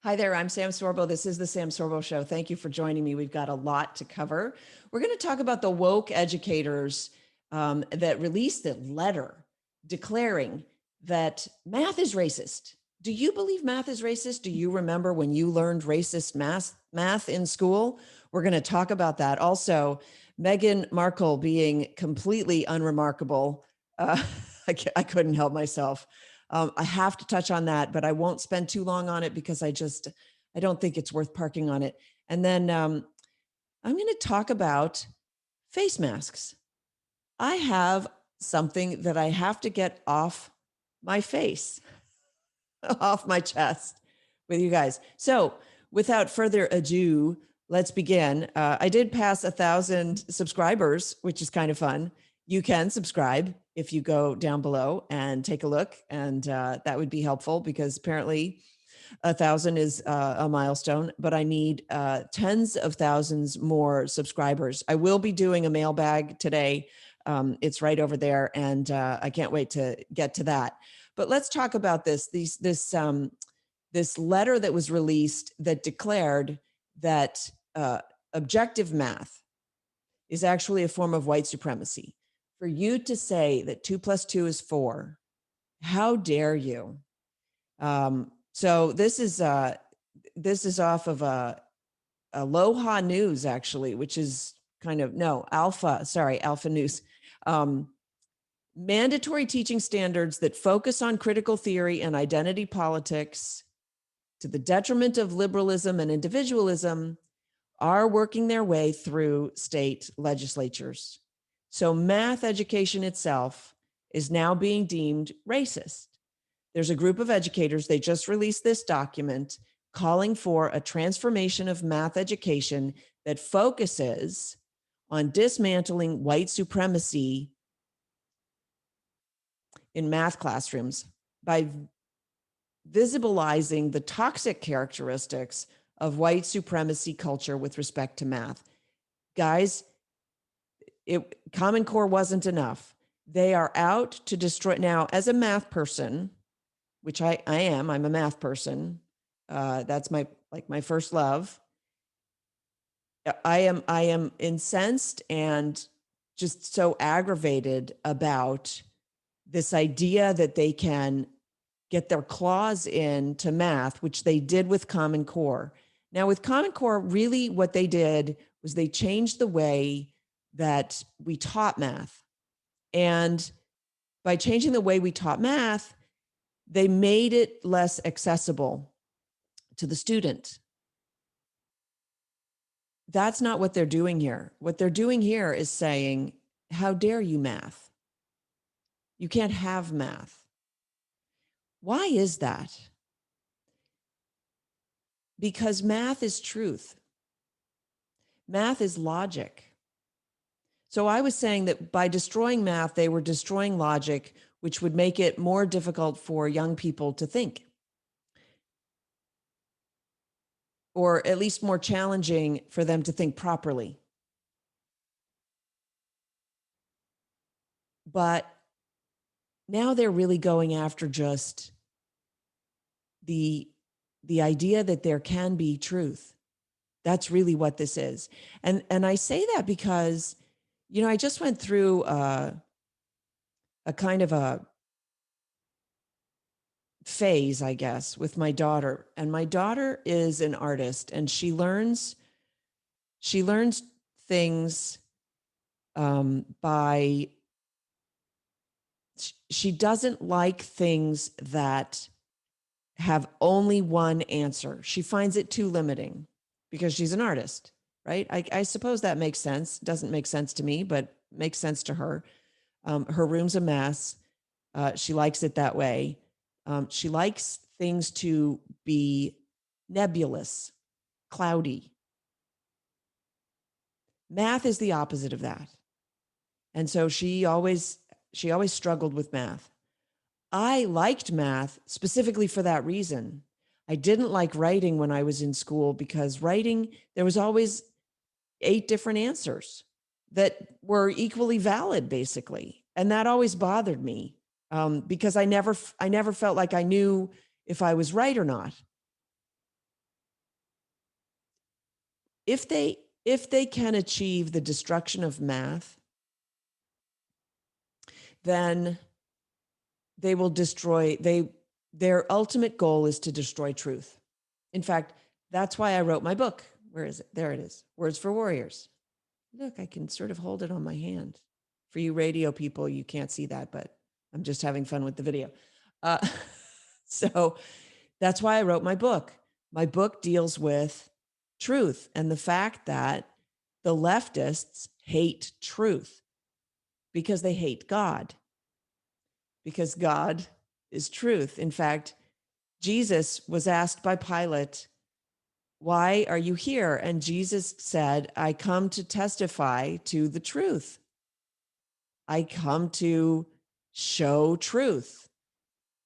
Hi there, I'm Sam Sorbo. This is the Sam Sorbo Show. Thank you for joining me. We've got a lot to cover. We're going to talk about the woke educators that released a letter declaring that math is racist. Do you believe math is racist? Do you remember when you learned racist math in school? We're going to talk about that. Also, Meghan Markle being completely unremarkable. Uh, I couldn't help myself. I have to touch on that, but I won't spend too long on it because I don't think it's worth parking on it. And then I'm going to talk about face masks. I have something that I have to get off my face, off my chest with you guys. So without further ado, let's begin. I did pass 1,000 subscribers, which is kind of fun. You can subscribe if you go down below and take a look, and that would be helpful because apparently 1,000 is a milestone, but I need tens of thousands more subscribers. I will be doing a mailbag today. It's right over there, and I can't wait to get to that. But let's talk about this letter that was released that declared that objective math is actually a form of white supremacy. For you to say that 2 + 2 is 4, how dare you? So this is off of Aloha News, actually, which is kind of Alpha News. Mandatory teaching standards that focus on critical theory and identity politics to the detriment of liberalism and individualism are working their way through state legislatures. So math education itself is now being deemed racist. There's a group of educators, they just released this document calling for a transformation of math education that focuses on dismantling white supremacy in math classrooms by visibilizing the toxic characteristics of white supremacy culture with respect to math. Guys, Common Core wasn't enough. They are out to destroy. Now, as a math person, which I am, I'm a math person. That's my first love. I am incensed and just so aggravated about this idea that they can get their claws into math, which they did with Common Core. Now, with Common Core, really what they did was they changed the way that we taught math. And by changing the way we taught math, they made it less accessible to the student. That's not what they're doing here. What they're doing here is saying, how dare you math? You can't have math. Why is that? Because math is truth. Math is logic. So I was saying that by destroying math, they were destroying logic, which would make it more difficult for young people to think, or at least more challenging for them to think properly. But now they're really going after just the idea that there can be truth. That's really what this is. And I say that because, I just went through a kind of a phase, I guess, with my daughter. And my daughter is an artist, and she learns things by, she doesn't like things that have only one answer. She finds it too limiting because she's an artist, right? I suppose that makes sense. Doesn't make sense to me, but makes sense to her. Her room's a mess. She likes it that way. She likes things to be nebulous, cloudy. Math is the opposite of that. And so she always struggled with math. I liked math specifically for that reason. I didn't like writing when I was in school because writing, there was always 8 different answers that were equally valid, basically. And that always bothered me because I never felt like I knew if I was right or not. if they can achieve the destruction of math, then they will destroy, their ultimate goal is to destroy truth. In fact, that's why I wrote my book. Where is it? There it is. Words for Warriors. Look, I can sort of hold it on my hand. For you radio people, you can't see that, but I'm just having fun with the video. Uh, so that's why I wrote my book. My book deals with truth and the fact that the leftists hate truth because they hate God, because God is truth. In fact, Jesus was asked by Pilate, "Why are you here?" And Jesus said, "I come to testify to the truth. I come to show truth.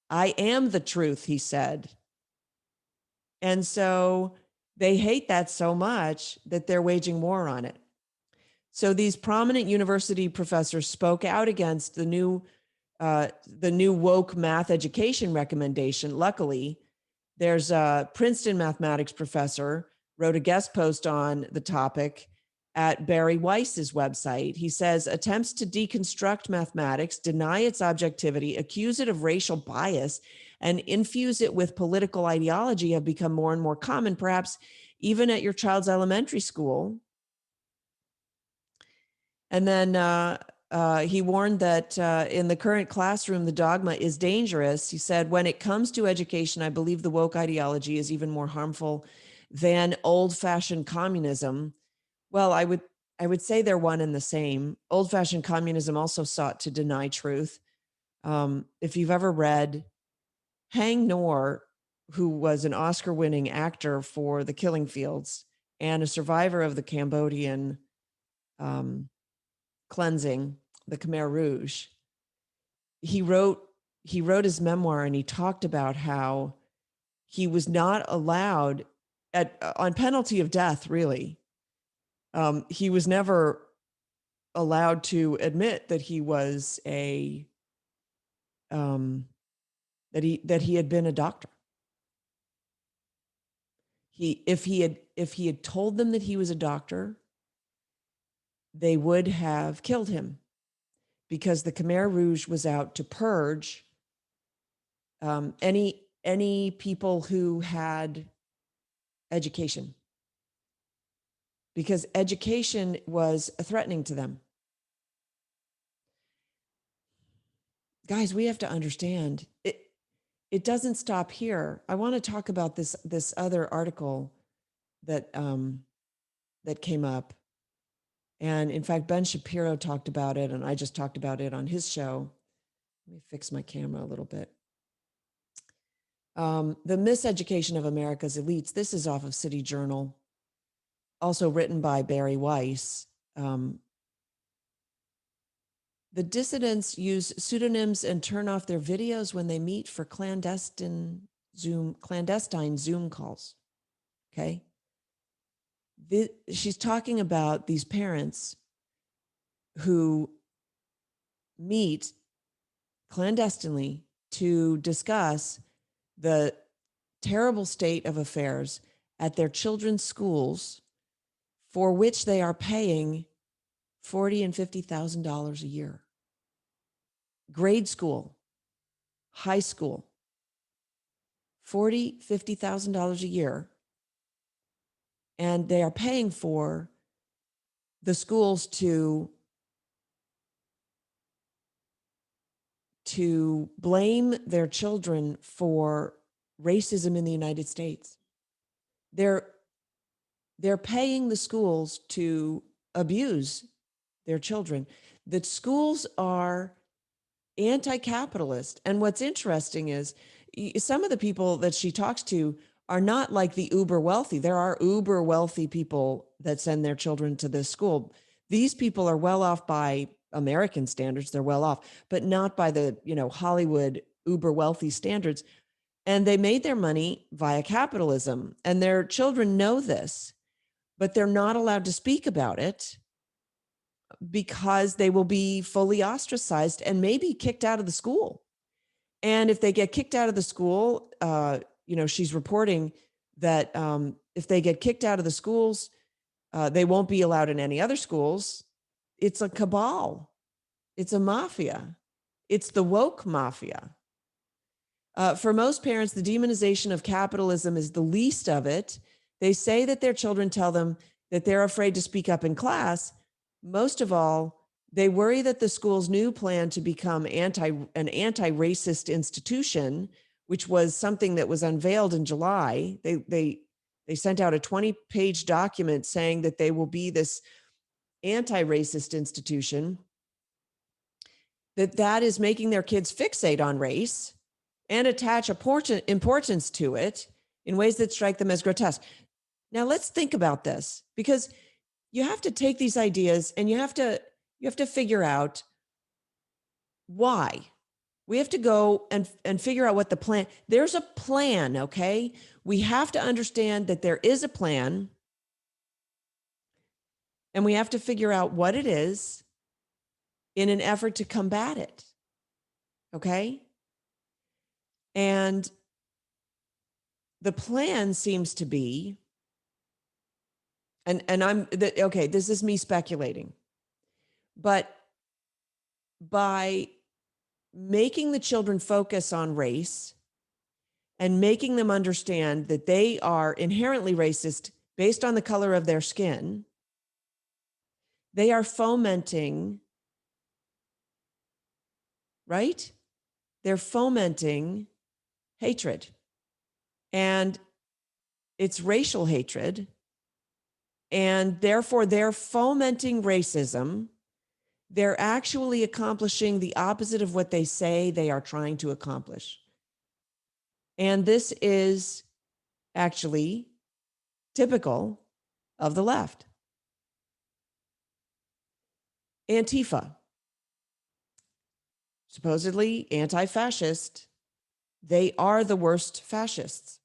I am the truth," he said. And so they hate that so much that they're waging war on it. So these prominent university professors spoke out against the new woke math education recommendation. Luckily, there's a Princeton mathematics professor wrote a guest post on the topic at Barry Weiss's website. He says attempts to deconstruct mathematics, deny its objectivity, accuse it of racial bias, and infuse it with political ideology have become more and more common, perhaps even at your child's elementary school. And then he warned that in the current classroom, the dogma is dangerous. He said, when it comes to education, I believe the woke ideology is even more harmful than old-fashioned communism. Well, I would say they're one and the same. Old-fashioned communism also sought to deny truth. If you've ever read Hang Nor, who was an Oscar-winning actor for The Killing Fields and a survivor of the Cambodian cleansing, the Khmer Rouge, he wrote his memoir, and he talked about how he was not allowed on penalty of death, really. He was never allowed to admit that he was that he had been a doctor. If he had told them that he was a doctor, they would have killed him, because the Khmer Rouge was out to purge any people who had education, because education was threatening to them. Guys, we have to understand it doesn't stop here. I want to talk about this other article that that came up. And in fact, Ben Shapiro talked about it, and I just talked about it on his show. Let me fix my camera a little bit. The Miseducation of America's Elites. This is off of City Journal, also written by Barry Weiss. The dissidents use pseudonyms and turn off their videos when they meet for clandestine Zoom calls. Okay. She's talking about these parents who meet clandestinely to discuss the terrible state of affairs at their children's schools, for which they are paying $40,000 and $50,000 a year. Grade school, high school, $40,000, $50,000 a year. And they are paying for the schools to blame their children for racism in the United States. They're paying the schools to abuse their children. The schools are anti-capitalist. And what's interesting is some of the people that she talks to are not like the uber wealthy. There are uber wealthy people that send their children to this school. These people are well off by American standards. They're well off, but not by the, Hollywood uber wealthy standards. And they made their money via capitalism, and their children know this, but they're not allowed to speak about it because they will be fully ostracized and maybe kicked out of the school. And if they get kicked out of the school, she's reporting that if they get kicked out of the schools, They won't be allowed in any other schools. It's a cabal. It's a mafia. It's the woke mafia. For most parents, the demonization of capitalism is the least of it. They say that their children tell them that they're afraid to speak up in class. Most of all, they worry that the school's new plan to become an anti-racist institution, which was something that was unveiled in July. They sent out a 20-page document saying that they will be this anti-racist institution, that is making their kids fixate on race and attach importance to it in ways that strike them as grotesque. Now let's think about this, because you have to take these ideas and you have to figure out why. We have to go and figure out what the plan. There's a plan, okay? We have to understand that there is a plan, and we have to figure out what it is in an effort to combat it. Okay? And the plan seems to be, okay, this is me speculating, but by making the children focus on race and making them understand that they are inherently racist based on the color of their skin, they are fomenting, right? They're fomenting hatred. And it's racial hatred. And therefore, they're fomenting racism. They're actually accomplishing the opposite of what they say they are trying to accomplish. And this is actually typical of the left. Antifa, supposedly anti-fascist, they are the worst fascists.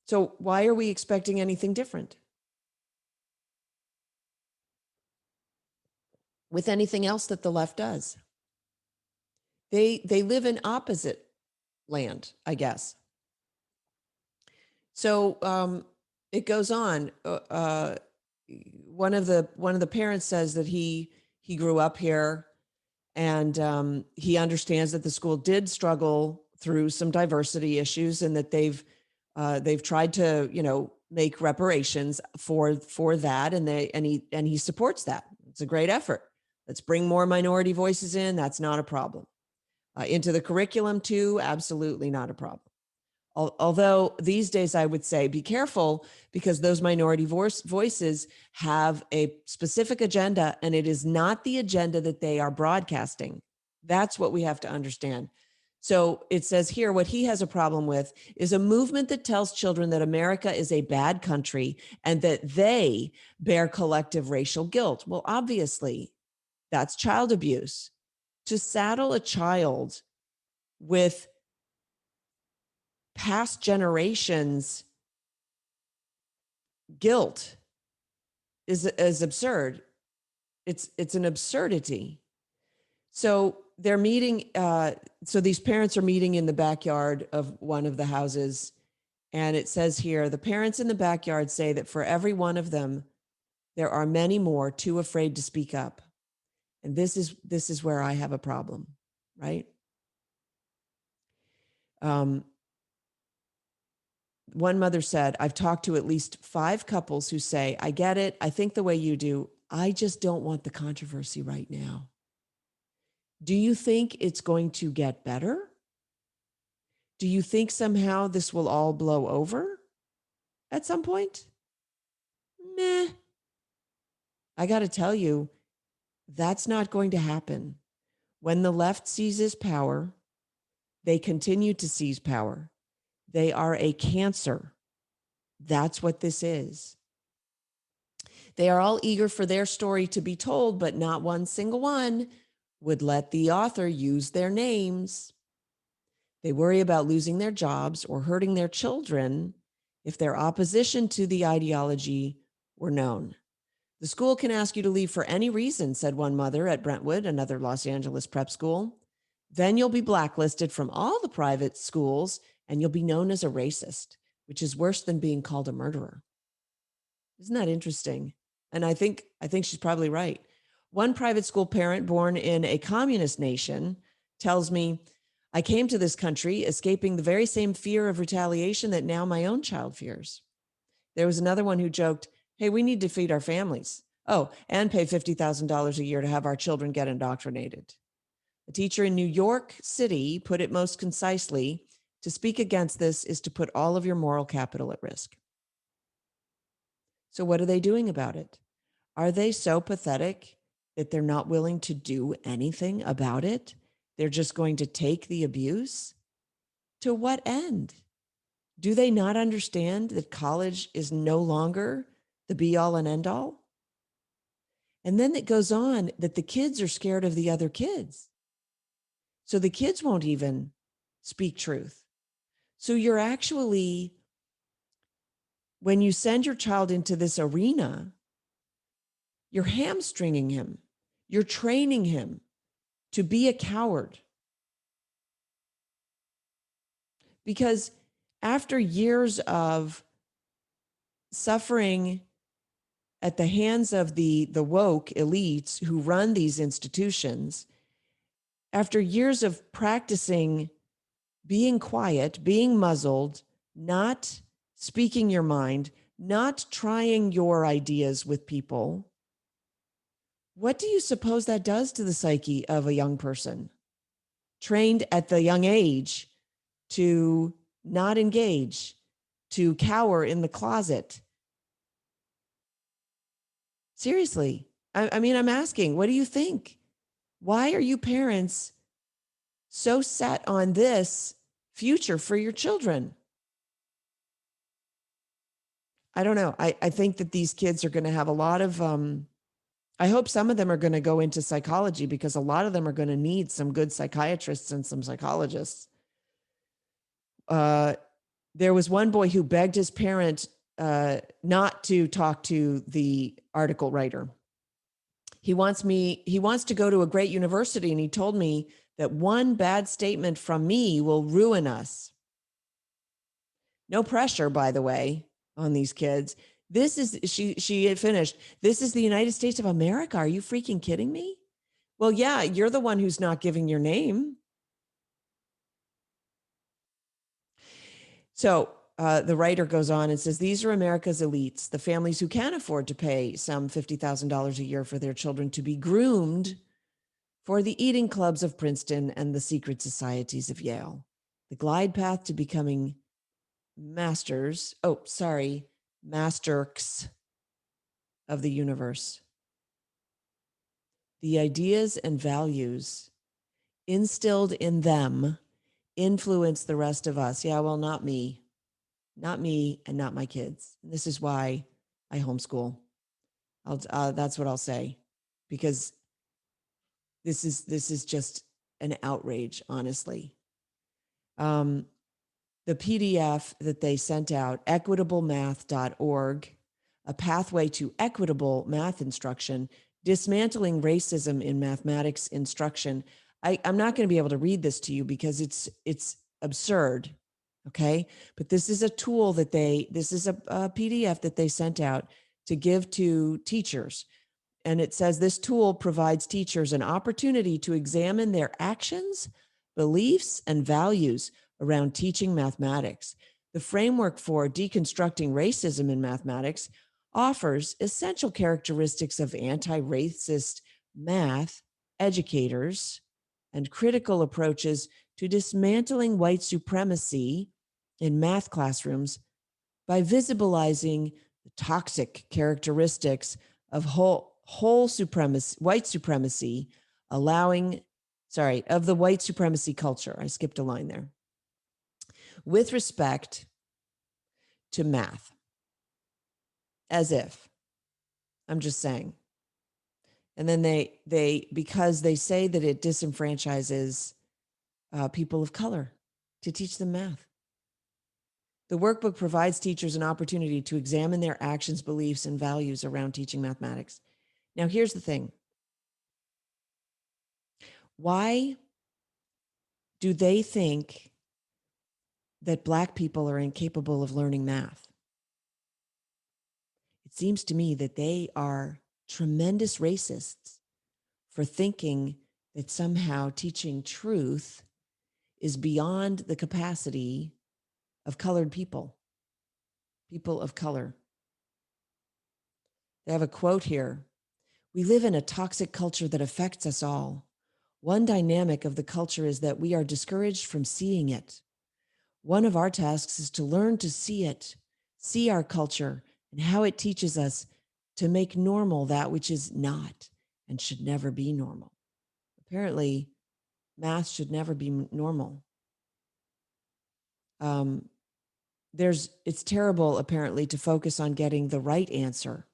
So why are we expecting anything different with anything else that the left does? They live in opposite land, I guess. So it goes on. One of the parents says that he grew up here, and he understands that the school did struggle through some diversity issues, and that they've tried to make reparations for that, and he supports that. It's a great effort. Let's bring more minority voices in. That's not a problem. Into the curriculum too, absolutely not a problem. Although these days I would say be careful, because those minority voices have a specific agenda, and it is not the agenda that they are broadcasting. That's what we have to understand. So it says here, what he has a problem with is a movement that tells children that America is a bad country and that they bear collective racial guilt. Well, obviously, that's child abuse. To saddle a child with past generations' guilt is absurd. It's an absurdity. So they're meeting. So these parents are meeting in the backyard of one of the houses, and it says here, the parents in the backyard say that for every one of them, there are many more too afraid to speak up. And this is where I have a problem, right? One mother said, I've talked to at least 5 couples who say, I get it. I think the way you do. I just don't want the controversy right now. Do you think it's going to get better? Do you think somehow this will all blow over at some point? Meh. I got to tell you, that's not going to happen. When the left seizes power, they continue to seize power. They are a cancer. That's what this is. They are all eager for their story to be told, but not one single one would let the author use their names. They worry about losing their jobs or hurting their children if their opposition to the ideology were known. The school can ask you to leave for any reason, said one mother at Brentwood, another Los Angeles prep school. Then you'll be blacklisted from all the private schools and you'll be known as a racist, which is worse than being called a murderer. Isn't that interesting? And I think she's probably right. One private school parent born in a communist nation tells me, I came to this country escaping the very same fear of retaliation that now my own child fears. There was another one who joked, hey, we need to feed our families. Oh, and pay $50,000 a year to have our children get indoctrinated. A teacher in New York City put it most concisely, to speak against this is to put all of your moral capital at risk. So what are they doing about it? Are they so pathetic that they're not willing to do anything about it? They're just going to take the abuse? To what end? Do they not understand that college is no longer the be all and end all? And then it goes on that the kids are scared of the other kids. So the kids won't even speak truth. So you're actually, when you send your child into this arena, you're hamstringing him. You're training him to be a coward. Because after years of suffering at the hands of the woke elites who run these institutions, after years of practicing being quiet, being muzzled, not speaking your mind, not trying your ideas with people, what do you suppose that does to the psyche of a young person trained at the young age to not engage, to cower in the closet? Seriously. I mean, I'm asking, what do you think? Why are you parents so set on this future for your children? I don't know. I think that these kids are going to have a lot of, I hope some of them are going to go into psychology, because a lot of them are going to need some good psychiatrists and some psychologists. There was one boy who begged his parent not to talk to the article writer. He wants to go to a great university, and he told me that one bad statement from me will ruin us. No pressure, by the way, on these kids. This is, she had finished, this is the United States of America. Are you freaking kidding me? Well, yeah, you're the one who's not giving your name. So the writer goes on and says, these are America's elites, the families who can afford to pay some $50,000 a year for their children to be groomed for the eating clubs of Princeton and the secret societies of Yale. The glide path to becoming masters of the universe. The ideas and values instilled in them influence the rest of us. Yeah, well, not me and not my kids. And this is why I homeschool. That's what I'll say, because this is just an outrage, honestly. The PDF that they sent out, equitablemath.org, a pathway to equitable math instruction, dismantling racism in mathematics instruction. I'm not going to be able to read this to you because it's absurd. Okay. But this is a tool that this is a PDF that they sent out to give to teachers. And it says this tool provides teachers an opportunity to examine their actions, beliefs, and values around teaching mathematics. The framework for deconstructing racism in mathematics offers essential characteristics of anti-racist math educators and critical approaches to dismantling white supremacy in math classrooms by visibilizing the toxic characteristics of white supremacy, of the white supremacy culture. I skipped a line there. With respect to math, as if, I'm just saying. And then because they say that it disenfranchises people of color to teach them math. The workbook provides teachers an opportunity to examine their actions, beliefs, and values around teaching mathematics. Now, here's the thing. Why do they think that Black people are incapable of learning math. It seems to me that they are tremendous racists for thinking that somehow teaching truth is beyond the capacity of colored people, people of color. They have a quote here. We live in a toxic culture that affects us all. One dynamic of the culture is that we are discouraged from seeing it. One of our tasks is to learn to see it, see our culture and how it teaches us to make normal that which is not and should never be normal. Apparently, math should never be normal. Um, it's terrible, apparently, to focus on getting the right answer.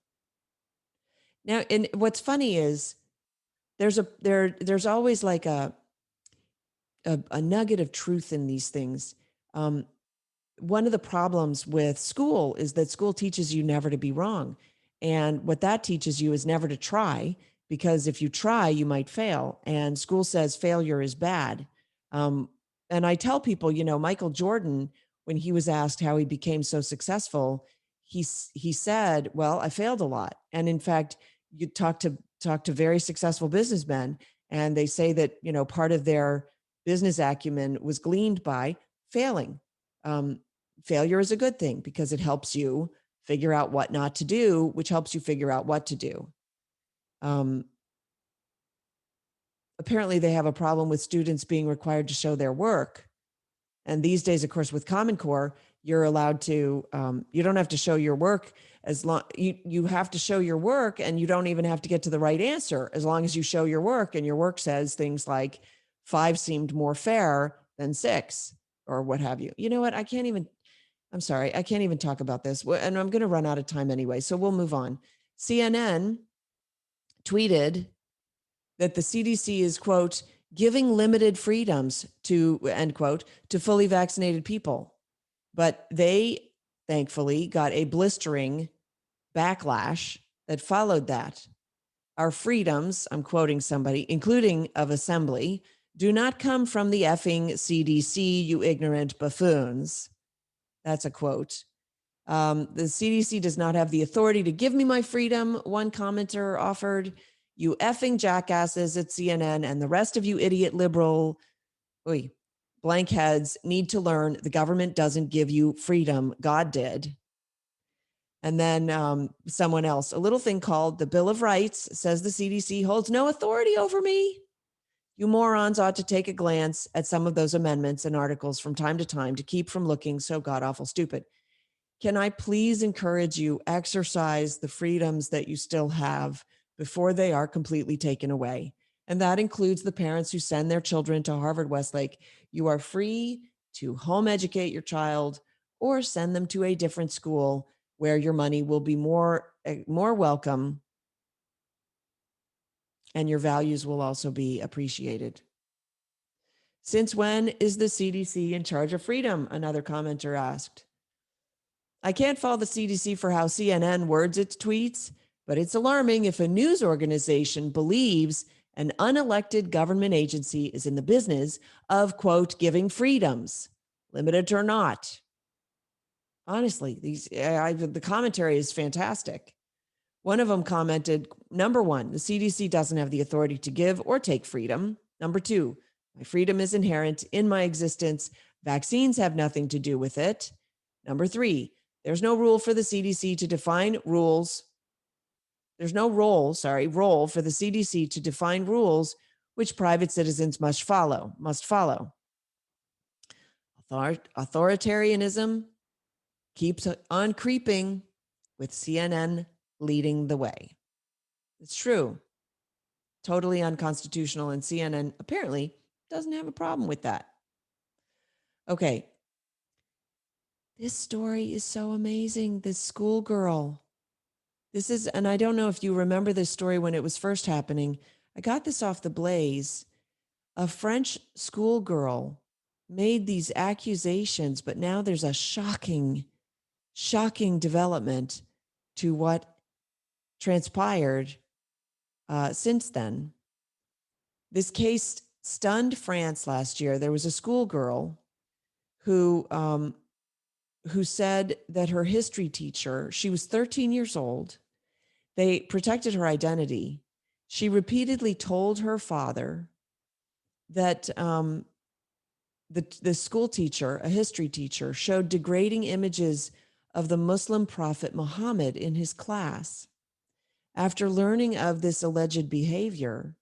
Now, and what's funny is there's always like a nugget of truth in these things. Um, One of the problems with school is that school teaches you never to be wrong. And what that teaches you is never to try, because if you try, you might fail. And school says failure is bad. Um, and I tell people, Michael Jordan, when he was asked how he became so successful, he said, well, I failed a lot. And in fact, you talk to very successful businessmen, and they say that, part of their business acumen was gleaned by failing. Um, Failure is a good thing because it helps you figure out what not to do, which helps you figure out what to do. Um, Apparently, they have a problem with students being required to show their work. And these days, of course, with Common Core, you're allowed to, you don't have to show your work as long, you have to show your work, and you don't even have to get to the right answer as long as you show your work. And your work says things like 5 seemed more fair than 6 or what have you. You know what? I'm sorry, I can't even talk about this. And I'm going to run out of time anyway. So we'll move on. CNN tweeted that the CDC is, quote, giving limited freedoms to, end quote, to fully vaccinated people. But they thankfully got a blistering backlash that followed that. Our freedoms, I'm quoting somebody, including of assembly, do not come from the effing CDC, you ignorant buffoons. That's a quote. The CDC does not have the authority to give me my freedom, one commenter offered. You effing jackasses at CNN and the rest of you idiot liberal blank heads need to learn the government doesn't give you freedom. God did. And then someone else, a little thing called the Bill of Rights, says the CDC holds no authority over me. You morons ought to take a glance at some of those amendments and articles from time to time to keep from looking so god awful stupid. Can I please encourage you, exercise the freedoms that you still have before they are completely taken away? And that includes the parents who send their children to Harvard Westlake. You are free to home educate your child or send them to a different school where your money will be more welcome and your values will also be appreciated. Since when is the CDC in charge of freedom? Another commenter asked. I can't fault the CDC for how CNN words its tweets, but it's alarming if a news organization believes an unelected government agency is in the business of, quote, giving freedoms, limited or not. Honestly, the commentary is fantastic. One of them commented, number one, the CDC doesn't have the authority to give or take freedom. Number two, my freedom is inherent in my existence. Vaccines have nothing to do with it. Number three, there's no rule for the CDC to define rules. There's no role for the CDC to define rules which private citizens must follow. Authoritarianism keeps on creeping with CNN leading the way. It's true. Totally unconstitutional, and CNN apparently doesn't have a problem with that. Okay. This story is so amazing. This schoolgirl. And I don't know if you remember this story when it was first happening. I got this off the Blaze. A French schoolgirl made these accusations, but now there's a shocking development to what transpired since then. This case stunned France last year. There was a schoolgirl who said that her history teacher, she was 13 years old. They protected her identity. She repeatedly told her father that the school teacher, a history teacher, showed degrading images of the Muslim prophet Muhammad in his class. After learning of this alleged behavior,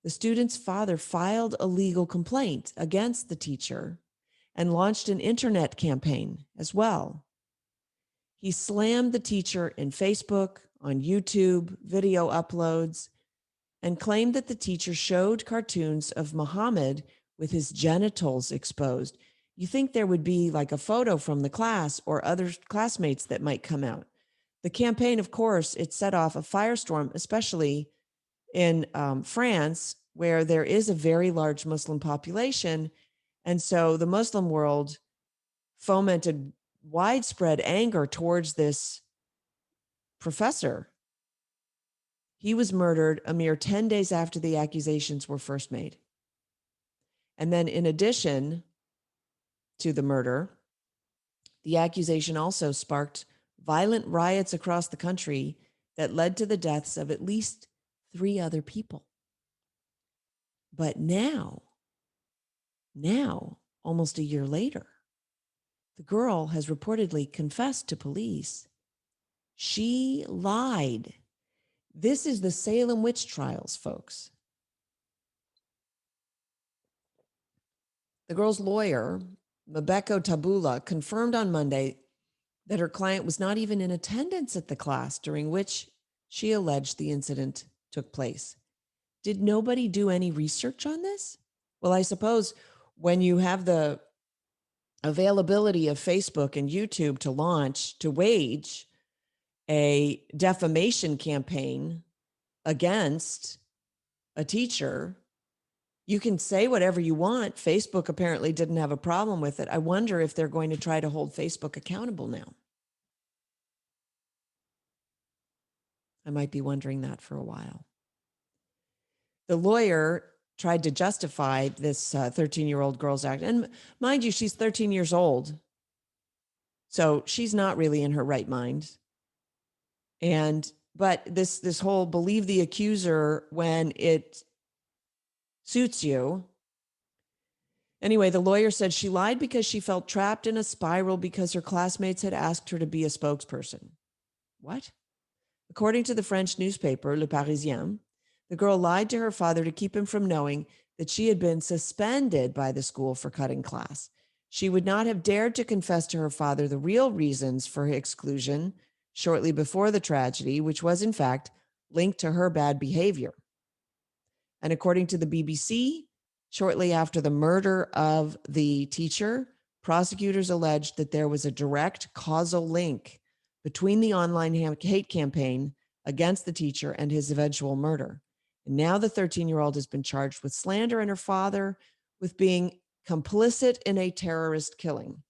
the student's father filed a legal complaint against the teacher and launched an internet campaign as well. He slammed the teacher in Facebook, on YouTube, video uploads, and claimed that the teacher showed cartoons of Muhammad with his genitals exposed. You think there would be like a photo from the class or other classmates that might come out. The campaign, of course, it set off a firestorm, especially in France, where there is a very large Muslim population. And so the Muslim world fomented widespread anger towards this professor. He was murdered a mere 10 days after the accusations were first made. And then, in addition to the murder, the accusation also sparked violent riots across the country that led to the deaths of at least 3 other people. But now, almost a year later, the girl has reportedly confessed to police. She lied. This is the Salem witch trials, folks. The girl's lawyer, Mabeko Tabula, confirmed on Monday that her client was not even in attendance at the class during which she alleged the incident took place. Did nobody do any research on this? Well, I suppose when you have the availability of Facebook and YouTube to wage a defamation campaign against a teacher, you can say whatever you want. Facebook apparently didn't have a problem with it. I wonder if they're going to try to hold Facebook accountable now. I might be wondering that for a while. The lawyer tried to justify this 13-year-old girl's act. And mind you, she's 13 years old. So she's not really in her right mind. But this whole believe the accuser when it suits you. Anyway, the lawyer said she lied because she felt trapped in a spiral because her classmates had asked her to be a spokesperson. What? According to the French newspaper, Le Parisien, the girl lied to her father to keep him from knowing that she had been suspended by the school for cutting class. She would not have dared to confess to her father the real reasons for her exclusion shortly before the tragedy, which was in fact linked to her bad behavior. And according to the BBC, shortly after the murder of the teacher, prosecutors alleged that there was a direct causal link between the online hate campaign against the teacher and his eventual murder. And now the 13-year-old has been charged with slander and her father with being complicit in a terrorist killing.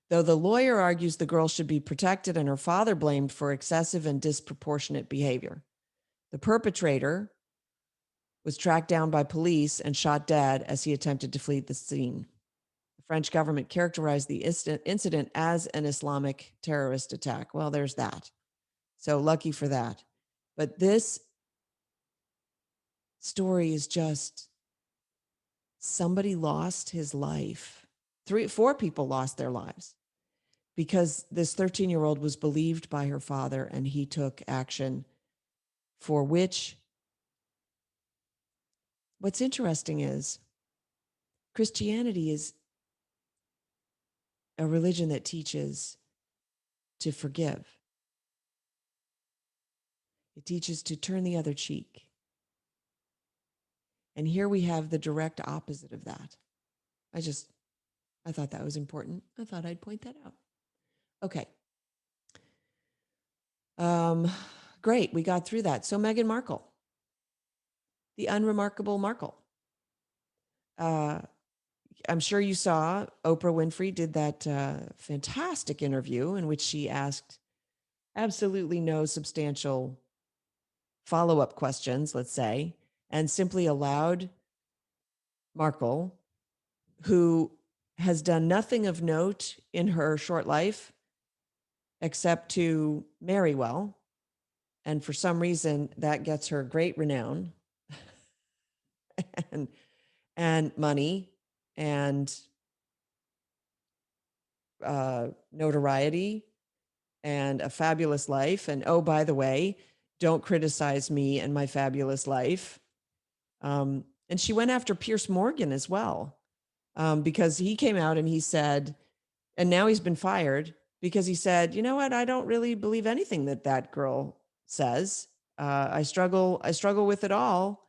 Though the lawyer argues the girl should be protected and her father blamed for excessive and disproportionate behavior. The perpetrator was tracked down by police and shot dead as he attempted to flee the scene. The French government characterized the incident as an Islamic terrorist attack. Well, there's that. So lucky for that. But this story is just somebody lost his life. 4 people lost their lives because this 13-year-old was believed by her father and he took action for which what's interesting is Christianity is a religion that teaches to forgive. It teaches to turn the other cheek. And here we have the direct opposite of that. I thought that was important. I thought I'd point that out. Okay. Great. We got through that. So Meghan Markle, the Unremarkable Markle. I'm sure you saw Oprah Winfrey did that fantastic interview in which she asked absolutely no substantial follow-up questions, let's say, and simply allowed Markle, who has done nothing of note in her short life except to marry well. And for some reason, that gets her great renown and, and money and notoriety and a fabulous life. And oh, by the way, don't criticize me and my fabulous life. And she went after Pierce Morgan as well, because he came out and he said, and now he's been fired because he said, you know what, I don't really believe anything that that girl says. I struggle with it all,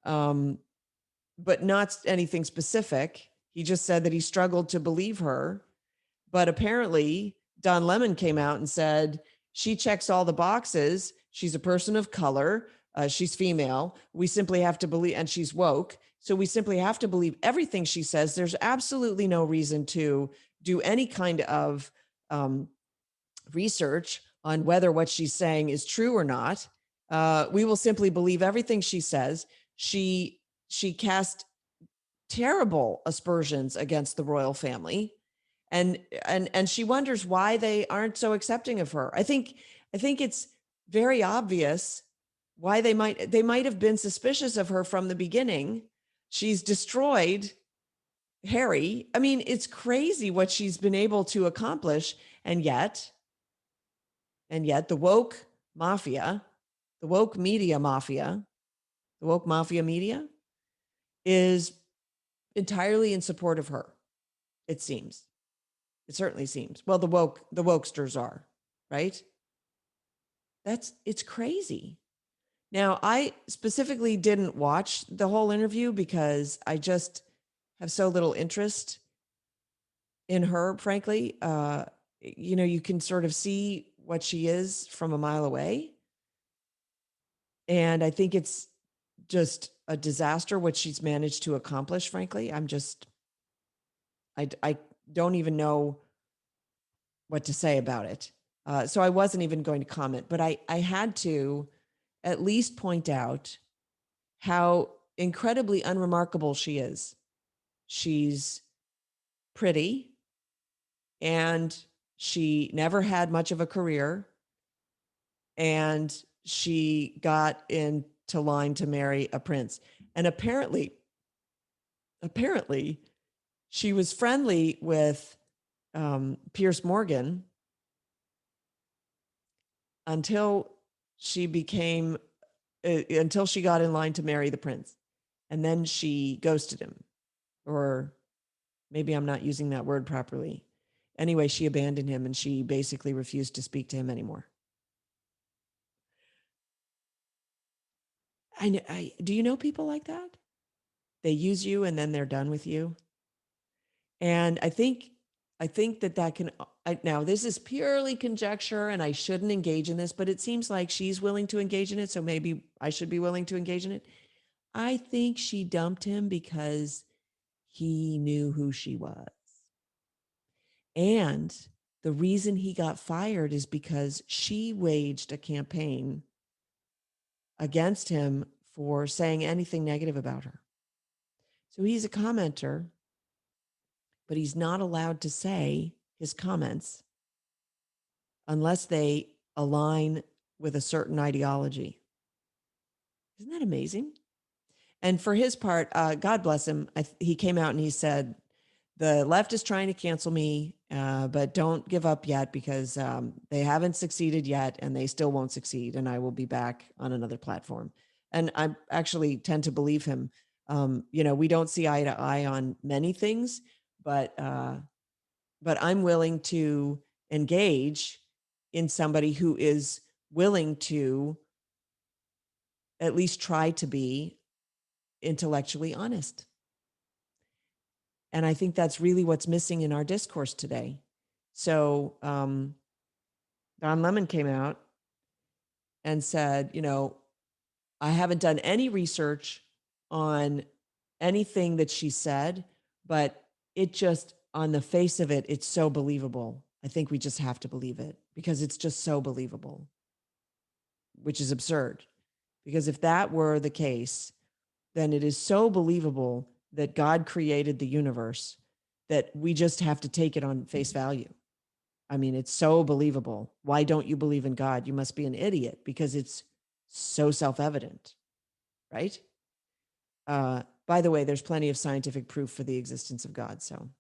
but not anything specific. He just said that he struggled to believe her. But apparently, Don Lemon came out and said she checks all the boxes. She's a person of color. She's female. We simply have to believe, and she's woke. So we simply have to believe everything she says. There's absolutely no reason to do any kind of research on whether what she's saying is true or not. We will simply believe everything she says. She cast terrible aspersions against the royal family, and she wonders why they aren't so accepting of her. I think it's very obvious why they might have been suspicious of her from the beginning. She's destroyed Harry. I mean, it's crazy what she's been able to accomplish, and yet the woke mafia, the woke media mafia, the woke mafia media is entirely in support of her. It seems. It certainly seems. Well, the wokesters are, right? It's crazy. Now, I specifically didn't watch the whole interview because I just have so little interest in her, frankly. You can sort of see what she is from a mile away. And I think it's just a disaster what she's managed to accomplish, frankly. I don't even know what to say about it. So I wasn't even going to comment, but I had to at least point out how incredibly unremarkable she is. She's pretty, and she never had much of a career, and she got into line to marry a prince. And apparently, she was friendly with Pierce Morgan until she became until she got in line to marry the prince, and then she ghosted him, or maybe I'm not using that word properly. Anyway, she abandoned him and she basically refused to speak to him anymore. Do you know people like that? They use you and then they're done with you. And I think that can, now this is purely conjecture and I shouldn't engage in this, but it seems like she's willing to engage in it. So maybe I should be willing to engage in it. I think she dumped him because he knew who she was. And the reason he got fired is because she waged a campaign against him for saying anything negative about her. So he's a commenter, but he's not allowed to say his comments unless they align with a certain ideology. Isn't that amazing? And for his part, God bless him, he came out and he said, the left is trying to cancel me, but don't give up yet because they haven't succeeded yet and they still won't succeed. And I will be back on another platform. And I actually tend to believe him. We don't see eye to eye on many things, but I'm willing to engage in somebody who is willing to at least try to be intellectually honest. And I think that's really what's missing in our discourse today. So Don Lemon came out and said, I haven't done any research on anything that she said, but it just, on the face of it, it's so believable. I think we just have to believe it because it's just so believable, which is absurd. Because if that were the case, then it is so believable that God created the universe that we just have to take it on face value. I mean, it's so believable. Why don't you believe in God? You must be an idiot, because it's so self-evident, right? By the way, there's plenty of scientific proof for the existence of God. So,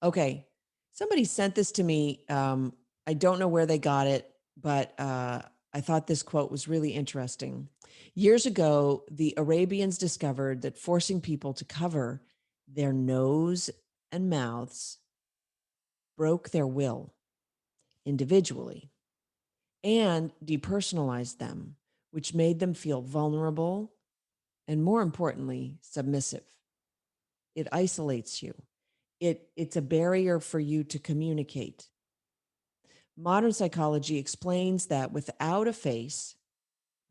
okay. Somebody sent this to me. I don't know where they got it, but I thought this quote was really interesting. Years ago, the Arabians discovered that forcing people to cover their nose and mouths broke their will individually and depersonalized them, which made them feel vulnerable and, more importantly, submissive. It isolates you. It's a barrier for you to communicate. Modern psychology explains that without a face,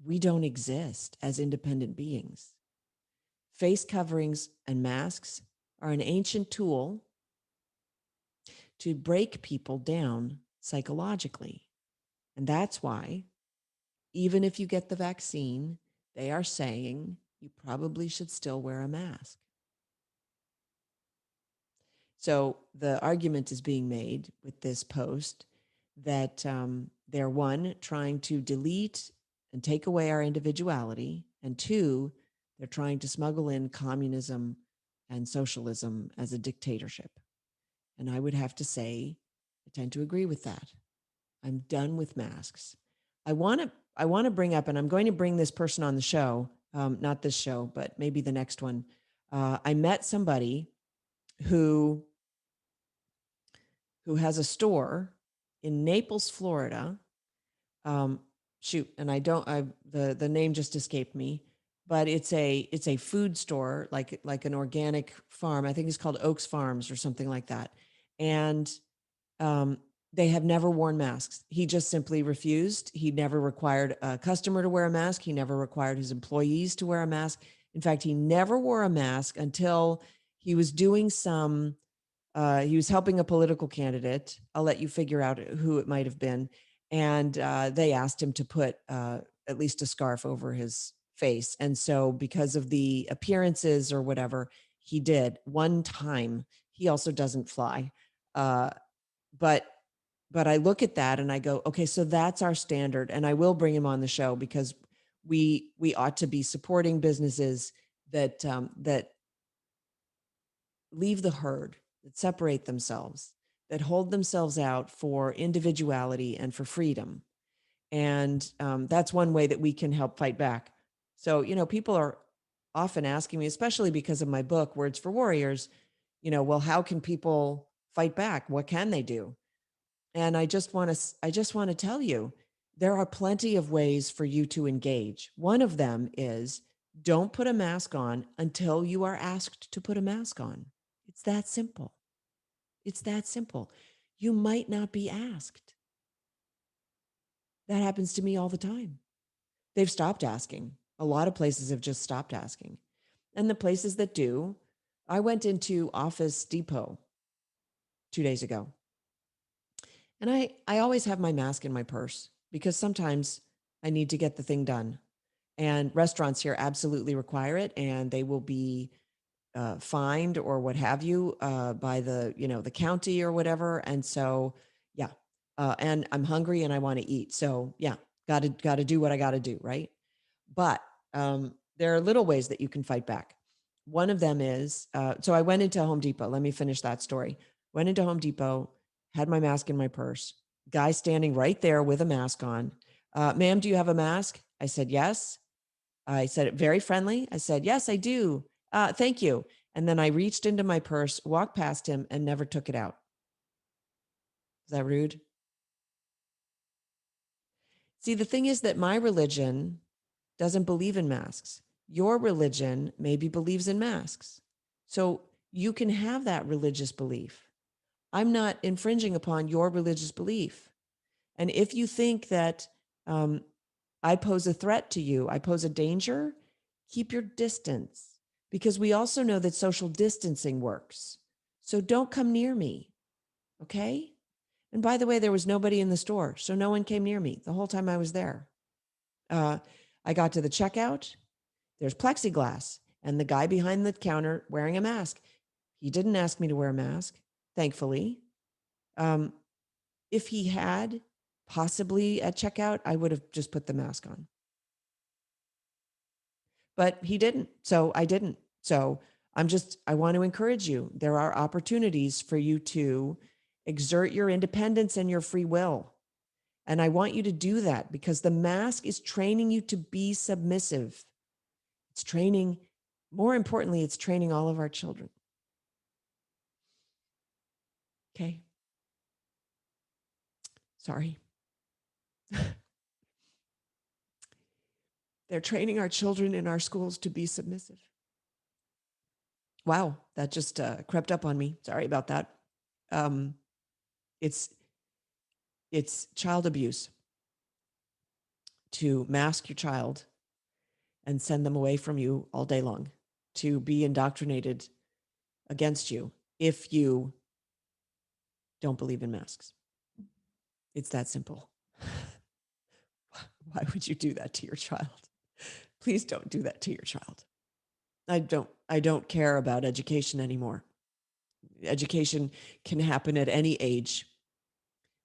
we don't exist as independent beings. Face coverings and masks are an ancient tool to break people down psychologically. And that's why, even if you get the vaccine, they are saying you probably should still wear a mask. So the argument is being made with this post that they're, one, trying to delete and take away our individuality, and two, they're trying to smuggle in communism and socialism as a dictatorship. And I would have to say, I tend to agree with that. I'm done with masks. I want to bring up, and I'm going to bring this person on the show, not this show, but maybe the next one. I met somebody who has a store in Naples, Florida. Shoot, and the name just escaped me, but it's a food store, like an organic farm. I think it's called Oaks Farms or something like that. And they have never worn masks. He just simply refused. He never required a customer to wear a mask. He never required his employees to wear a mask. In fact, he never wore a mask until he was doing he was helping a political candidate. I'll let you figure out who it might have been. And they asked him to put at least a scarf over his face. And so, because of the appearances or whatever, he did one time. He also doesn't fly. But I look at that and I go, okay, so that's our standard. And I will bring him on the show, because we ought to be supporting businesses that that leave the herd, that separate themselves, that hold themselves out for individuality and for freedom. And that's one way that we can help fight back. So, people are often asking me, especially because of my book, Words for Warriors, well, how can people fight back? What can they do? And I just want to tell you, there are plenty of ways for you to engage. One of them is, don't put a mask on until you are asked to put a mask on. It's that simple. It's that simple. You might not be asked. That happens to me all the time. They've stopped asking. A lot of places have just stopped asking. And the places that do, I went into Office Depot 2 days ago. And I always have my mask in my purse, because sometimes I need to get the thing done. And restaurants here absolutely require it, and they will be fined or what have you by the county or whatever. And so, yeah, and I'm hungry and I want to eat. So yeah, got to do what I got to do, right? But there are little ways that you can fight back. One of them is, so I went into Home Depot. Let me finish that story. Went into Home Depot, had my mask in my purse. Guy standing right there with a mask on. Ma'am, do you have a mask? I said, yes. I said it very friendly. I said, yes, I do. Thank you. And then I reached into my purse, walked past him, and never took it out. Is that rude? See, the thing is that my religion doesn't believe in masks. Your religion maybe believes in masks. So you can have that religious belief. I'm not infringing upon your religious belief. And if you think that I pose a threat to you, I pose a danger, keep your distance, because we also know that social distancing works. So don't come near me. Okay. And by the way, there was nobody in the store, so no one came near me the whole time I was there. I got to the checkout. There's plexiglass and the guy behind the counter wearing a mask. He didn't ask me to wear a mask, thankfully. Um, if he had, possibly at checkout, I would have just put the mask on. But he didn't. So I didn't. So I want to encourage you. There are opportunities for you to exert your independence and your free will. And I want you to do that because the mask is training you to be submissive. It's training, more importantly, it's training all of our children. Okay. Sorry. They're training our children in our schools to be submissive. Wow, that just crept up on me. Sorry about that. Um, it's child abuse to mask your child and send them away from you all day long, to be indoctrinated against you if you don't believe in masks. It's that simple. Why would you do that to your child? Please don't do that to your child. I don't care about education anymore. Education can happen at any age.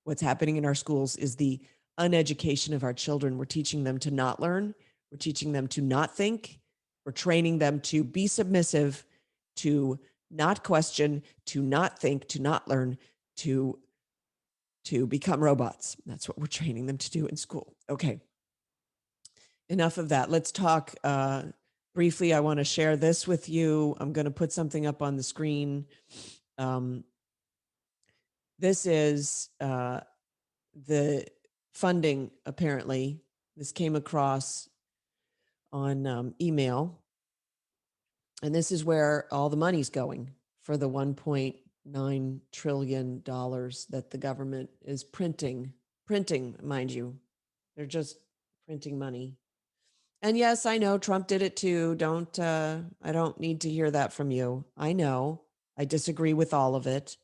What's happening in our schools is the uneducation of our children. We're teaching them to not learn. We're teaching them to not think. We're training them to be submissive, to not question, to not think, to not learn, to become robots. That's what we're training them to do in school. Okay. Enough of that. Let's talk briefly. I want to share this with you. I'm going to put something up on the screen. This is the funding, apparently. This came across on email. And this is where all the money's going for the $1.9 trillion that the government is printing, mind you. They're just printing money. And yes, I know Trump did it too. I don't need to hear that from you. I know. I disagree with all of it,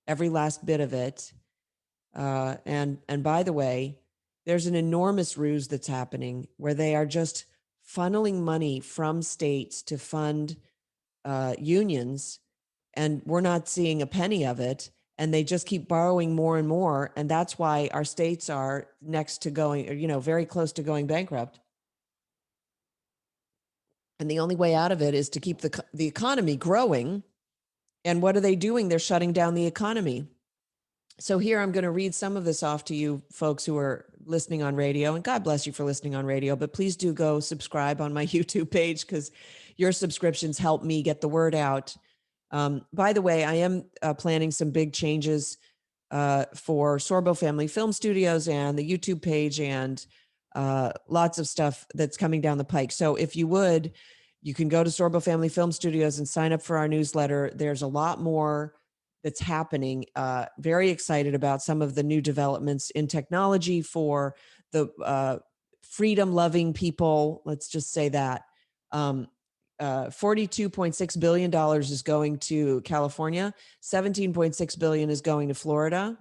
every last bit of it. And by the way, there's an enormous ruse that's happening where they are just funneling money from states to fund unions, and we're not seeing a penny of it. And they just keep borrowing more and more. And that's why our states are next to going, very close to going bankrupt. And the only way out of it is to keep the economy growing. And what are they doing? They're shutting down the economy. So here I'm going to read some of this off to you folks who are listening on radio, and God bless you for listening on radio, but please do go subscribe on my YouTube page because your subscriptions help me get the word out. By the way, I am planning some big changes for Sorbo Family Film Studios and the YouTube page, and lots of stuff that's coming down the pike. So if you would, you can go to Sorbo Family Film Studios and sign up for our newsletter. There's a lot more that's happening. Very excited about some of the new developments in technology for the freedom-loving people. Let's just say that. $42.6 billion is going to California. 17.6 billion is going to Florida.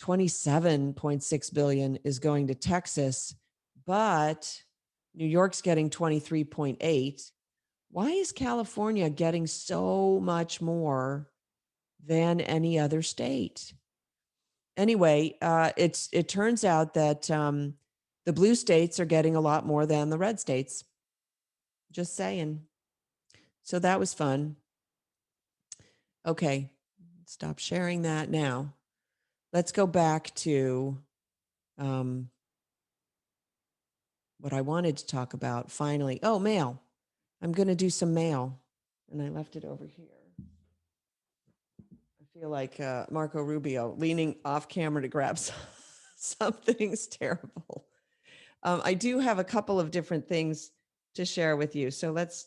27.6 billion is going to Texas, but New York's getting 23.8. Why is California getting so much more than any other state? Anyway, it turns out that the blue states are getting a lot more than the red states. Just saying. So that was fun. Okay, stop sharing that now. Let's go back to what I wanted to talk about finally. Oh, mail. I'm going to do some mail. And I left it over here. I feel like Marco Rubio leaning off camera to grab something's terrible. I do have a couple of different things to share with you. So let's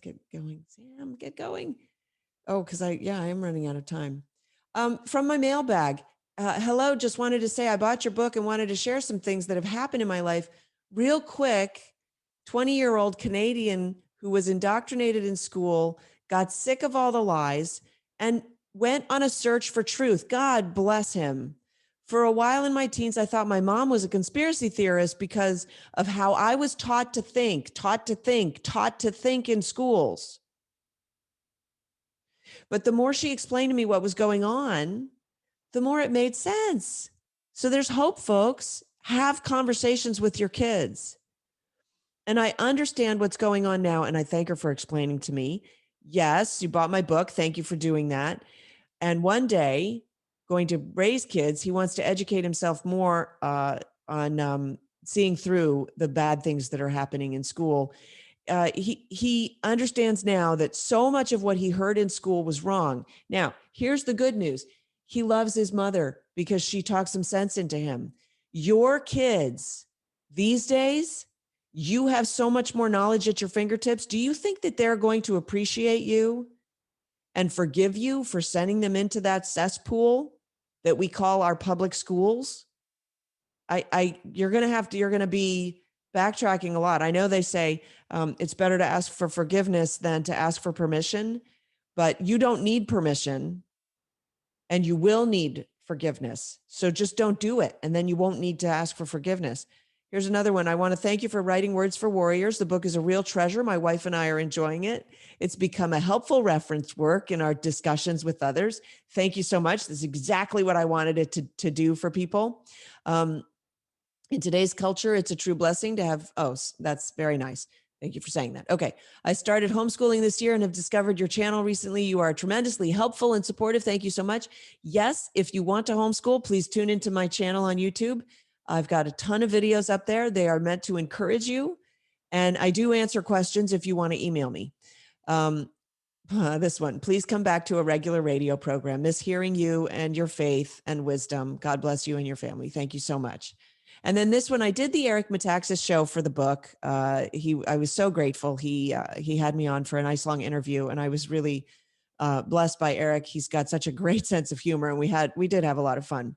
get going. Sam, get going. Oh, because I am running out of time. From my mailbag. Hello, just wanted to say I bought your book and wanted to share some things that have happened in my life real quick. 20-year-old Canadian who was indoctrinated in school, got sick of all the lies, and went on a search for truth. God bless him. For a while in my teens, I thought my mom was a conspiracy theorist because of how I was taught to think in schools. But the more she explained to me what was going on, the more it made sense. So there's hope, folks. Have conversations with your kids. And I understand what's going on now. And I thank her for explaining to me. Yes, you bought my book. Thank you for doing that. And one day, going to raise kids, he wants to educate himself more on seeing through the bad things that are happening in school. He understands now that so much of what he heard in school was wrong. Now, here's the good news. He loves his mother because she talks some sense into him. Your kids these days, you have so much more knowledge at your fingertips. Do you think that they're going to appreciate you and forgive you for sending them into that cesspool that we call our public schools? You're going to be backtracking a lot. I know they say it's better to ask for forgiveness than to ask for permission, but you don't need permission and you will need forgiveness. So just don't do it. And then you won't need to ask for forgiveness. Here's another one. I want to thank you for writing Words for Warriors. The book is a real treasure. My wife and I are enjoying it. It's become a helpful reference work in our discussions with others. Thank you so much. This is exactly what I wanted it to do for people. In today's culture, it's a true blessing to have, that's very nice. Thank you for saying that. Okay. I started homeschooling this year and have discovered your channel recently. You are tremendously helpful and supportive. Thank you so much. Yes, if you want to homeschool, please tune into my channel on YouTube. I've got a ton of videos up there. They are meant to encourage you. And I do answer questions if you want to email me. This one, please come back to a regular radio program. Miss hearing you and your faith and wisdom. God bless you and your family. Thank you so much. And then this one, I did the Eric Metaxas show for the book. I was so grateful. He had me on for a nice long interview, and I was really blessed by Eric. He's got such a great sense of humor, and we did have a lot of fun.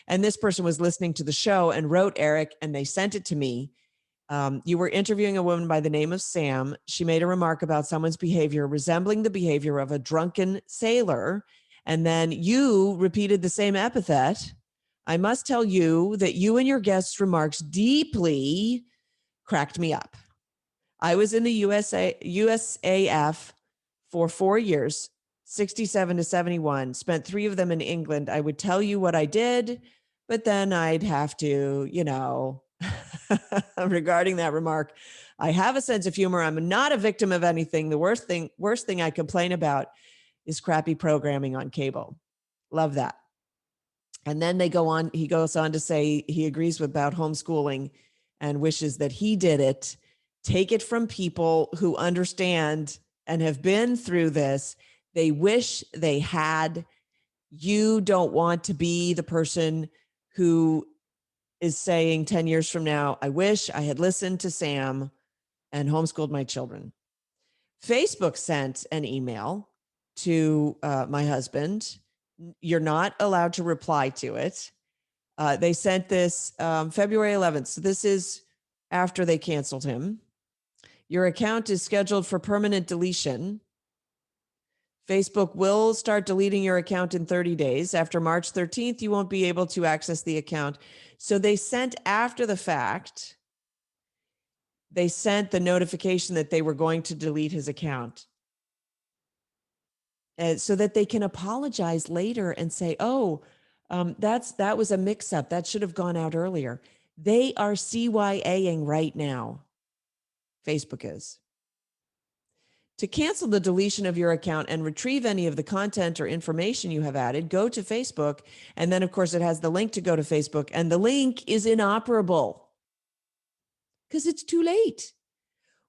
And this person was listening to the show and wrote Eric, and they sent it to me. You were interviewing a woman by the name of Sam. She made a remark about someone's behavior resembling the behavior of a drunken sailor. And then you repeated the same epithet. I must tell you that you and your guest's remarks deeply cracked me up. I was in the USAF for 4 years, 67 to 71, spent 3 of them in England. I would tell you what I did, but then I'd have to, regarding that remark, I have a sense of humor. I'm not a victim of anything. The worst thing I complain about is crappy programming on cable. Love that. And then he goes on to say he agrees about homeschooling and wishes that he did it. Take it from people who understand and have been through this. They wish they had. You don't want to be the person who is saying 10 years from now, I wish I had listened to Sam and homeschooled my children. Facebook sent an email to my husband. You're not allowed to reply to it. They sent this February 11th. So this is after they canceled him. Your account is scheduled for permanent deletion. Facebook will start deleting your account in 30 days. After March 13th, you won't be able to access the account. So they sent after the fact, they sent the notification that they were going to delete his account. So that they can apologize later and say, that was a mix-up. That should have gone out earlier. They are CYAing right now. Facebook is. To cancel the deletion of your account and retrieve any of the content or information you have added, go to Facebook. And then, of course, it has the link to go to Facebook. And the link is inoperable because it's too late.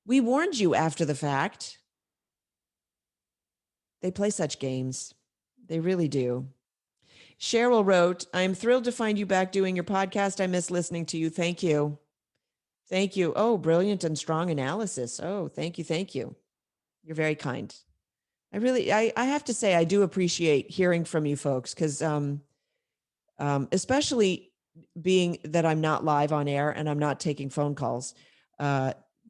We warned you after the fact. They play such games. They really do. Cheryl wrote, I am thrilled to find you back doing your podcast. I miss listening to you. Thank you. Thank you. Oh, brilliant and strong analysis. Oh, thank you. Thank you. You're very kind. I have to say, I do appreciate hearing from you folks because especially being that I'm not live on air and I'm not taking phone calls.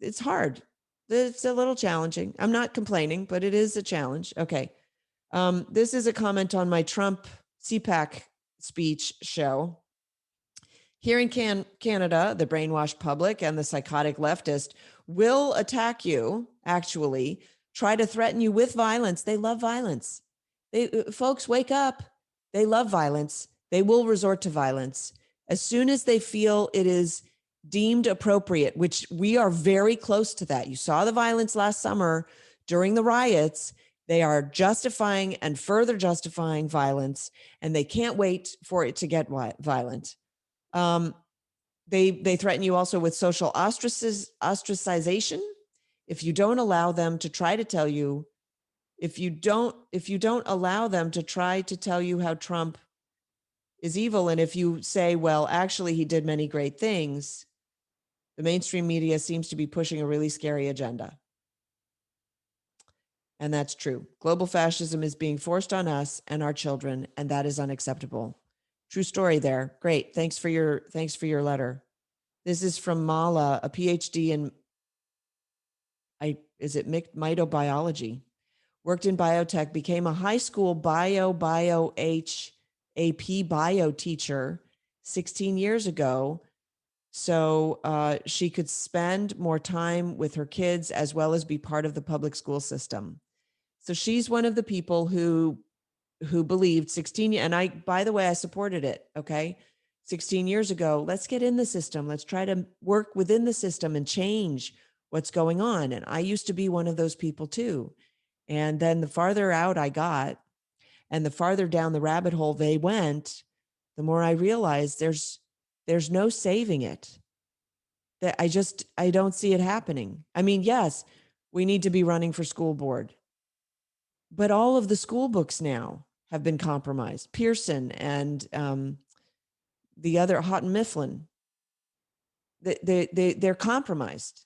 It's hard. It's a little challenging. I'm not complaining, but it is a challenge. Okay. This is a comment on my Trump CPAC speech show. Here in Canada, the brainwashed public and the psychotic leftist will attack you, actually, try to threaten you with violence. They love violence. Folks, wake up. They love violence. They will resort to violence as soon as they feel it is deemed appropriate, which we are very close to that. You saw the violence last summer during the riots. They are justifying and further justifying violence, and they can't wait for it to get violent. They threaten you also with social ostracization if you don't allow them to try to tell you, if you don't allow them to try to tell you how Trump is evil, and if you say, well, actually he did many great things, the mainstream media seems to be pushing a really scary agenda. And that's true. Global fascism is being forced on us and our children, and that is unacceptable. True story there. Great. Thanks for your letter. This is from Mala, a PhD in mitobiology. Worked in biotech, became a high school bio teacher 16 years ago, so she could spend more time with her kids as well as be part of the public school system. So she's one of the people who believed 16, and by the way, I supported it. Okay. 16 years ago, let's get in the system. Let's try to work within the system and change what's going on. And I used to be one of those people too. And then the farther out I got and the farther down the rabbit hole they went, the more I realized there's no saving it. That I don't see it happening. I mean, yes, we need to be running for school board, but all of the school books now have been compromised. Pearson and the other Houghton Mifflin, they're compromised.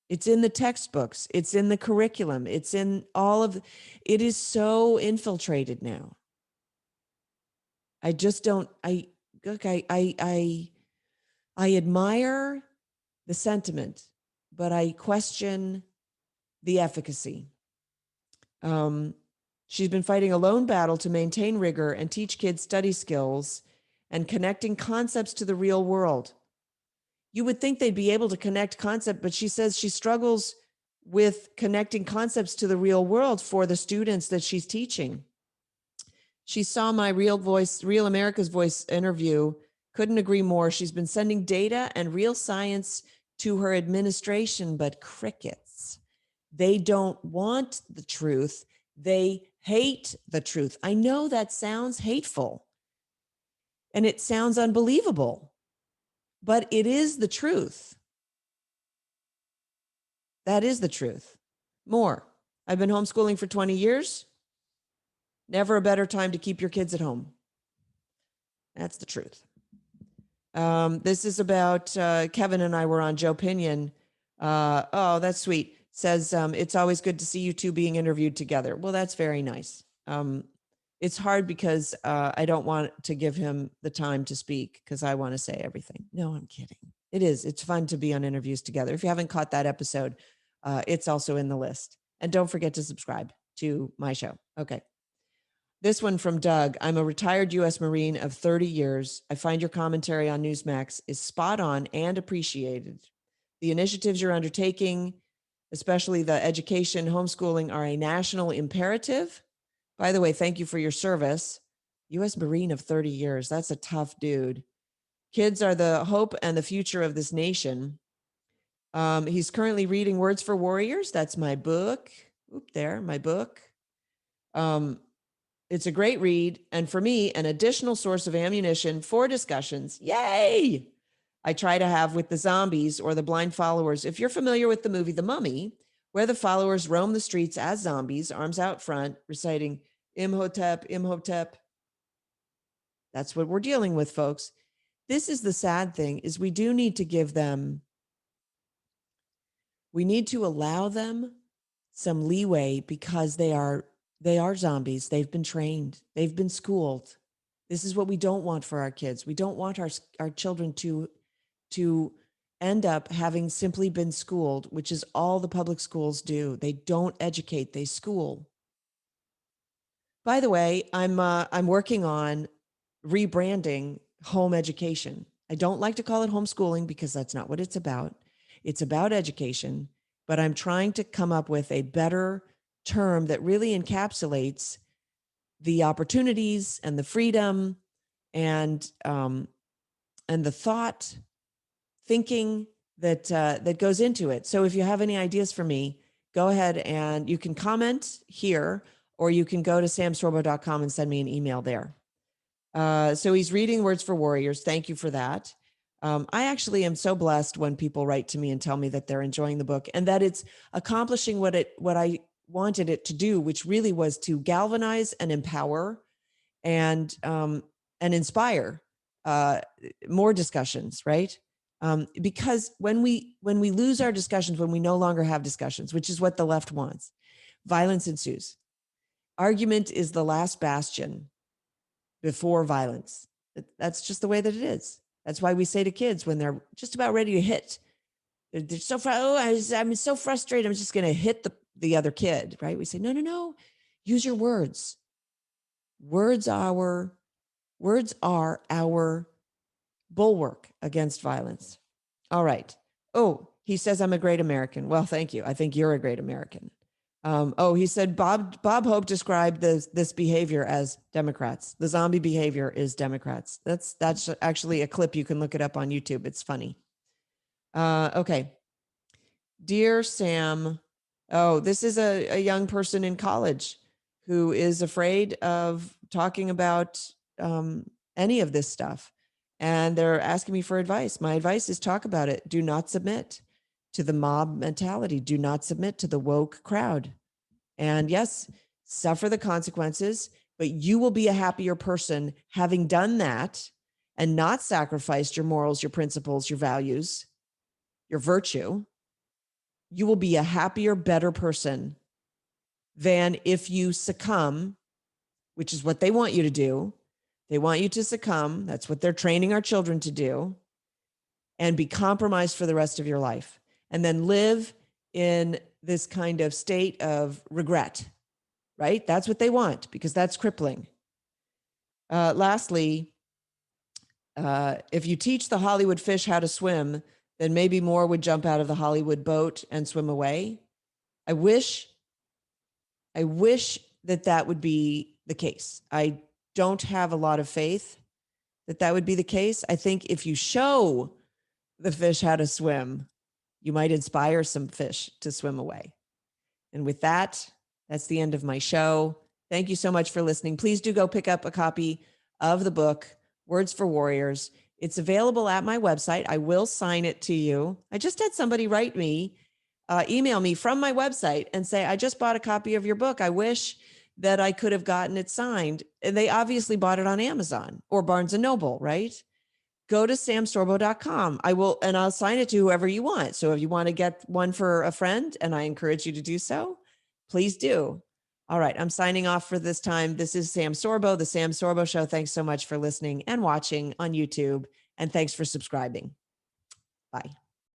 It's in the textbooks. It's in the curriculum. It's in it is so infiltrated now. I just don't, I admire the sentiment, but I question the efficacy. She's been fighting a lone battle to maintain rigor and teach kids study skills and connecting concepts to the real world. You would think they'd be able to connect concept, but she says she struggles with connecting concepts to the real world for the students that she's teaching. She saw my Real America's Voice interview. Couldn't agree more. She's been sending data and real science to her administration, but crickets. They don't want the truth. They hate the truth. I know that sounds hateful and it sounds unbelievable, but it is the truth. That is the truth. More. I've been homeschooling for 20 years. Never a better time to keep your kids at home. That's the truth. This is about Kevin and I were on Joe Pinion. Oh, that's sweet. Says, it's always good to see you two being interviewed together. Well, that's very nice. It's hard because I don't want to give him the time to speak because I want to say everything. No, I'm kidding. It is. It's fun to be on interviews together. If you haven't caught that episode, it's also in the list. And don't forget to subscribe to my show. Okay. This one from Doug. I'm a retired U.S. Marine of 30 years. I find your commentary on Newsmax is spot on and appreciated. The initiatives you're undertaking, especially the education, homeschooling, are a national imperative. By the way, thank you for your service. U.S. Marine of 30 years. That's a tough dude. Kids are the hope and the future of this nation. He's currently reading Words for Warriors. That's my book. My book. It's a great read, and for me, an additional source of ammunition for discussions. Yay! I try to have with the zombies or the blind followers. If you're familiar with the movie The Mummy, where the followers roam the streets as zombies, arms out front, reciting Imhotep, Imhotep. That's what we're dealing with, folks. This is the sad thing, is we do need to give them, we need to allow them some leeway because they are zombies. They've been trained. They've been schooled. This is what we don't want for our kids. We don't want our children to end up having simply been schooled, which is all the public schools do. They don't educate, they school. By the way, I'm working on rebranding home education. I don't like to call it homeschooling because that's not what it's about. It's about education, but I'm trying to come up with a better term that really encapsulates the opportunities and the freedom and the thought, thinking that goes into it. So if you have any ideas for me, go ahead and you can comment here, or you can go to samsorbo.com and send me an email there. So he's reading Words for Warriors. Thank you for that. I actually am so blessed when people write to me and tell me that they're enjoying the book and that it's accomplishing what I wanted it to do, which really was to galvanize and empower and inspire more discussions, right? Because when we lose our discussions, when we no longer have discussions, which is what the left wants, violence ensues. Argument is the last bastion before violence. That's just the way that it is. That's why we say to kids when they're just about ready to hit, they're so I'm so frustrated, I'm just going to hit the other kid, right? We say, no, use your words. Words are our bulwark against violence. All right. Oh, he says I'm a great American. Well, thank you. I think you're a great American. He said Bob Hope described this behavior as Democrats. The zombie behavior is Democrats. That's actually a clip. You can look it up on YouTube. It's funny. Okay. Dear Sam. Oh, this is a young person in college who is afraid of talking about any of this stuff. And they're asking me for advice. My advice is talk about it. Do not submit to the mob mentality. Do not submit to the woke crowd. And yes, suffer the consequences, but you will be a happier person having done that and not sacrificed your morals, your principles, your values, your virtue. You will be a happier, better person than if you succumb, which is what they want you to do. They want you to succumb. That's what they're training our children to do, and be compromised for the rest of your life, and then live in this kind of state of regret, right? That's what they want, because that's crippling. Lastly, if you teach the Hollywood fish how to swim, then maybe more would jump out of the Hollywood boat and swim away. I wish that would be the case. I don't have a lot of faith that would be the case. I think if you show the fish how to swim, you might inspire some fish to swim away. And with that, that's the end of my show. Thank you so much for listening. Please do go pick up a copy of the book, Words for Warriors. It's available at my website. I will sign it to you. I just had somebody write me, email me from my website and say, I just bought a copy of your book. I wish that I could have gotten it signed. And they obviously bought it on Amazon or Barnes & Noble, right? Go to samsorbo.com. I'll sign it to whoever you want. So if you want to get one for a friend, and I encourage you to do so, please do. All right, I'm signing off for this time. This is Sam Sorbo, The Sam Sorbo Show. Thanks so much for listening and watching on YouTube. And thanks for subscribing. Bye.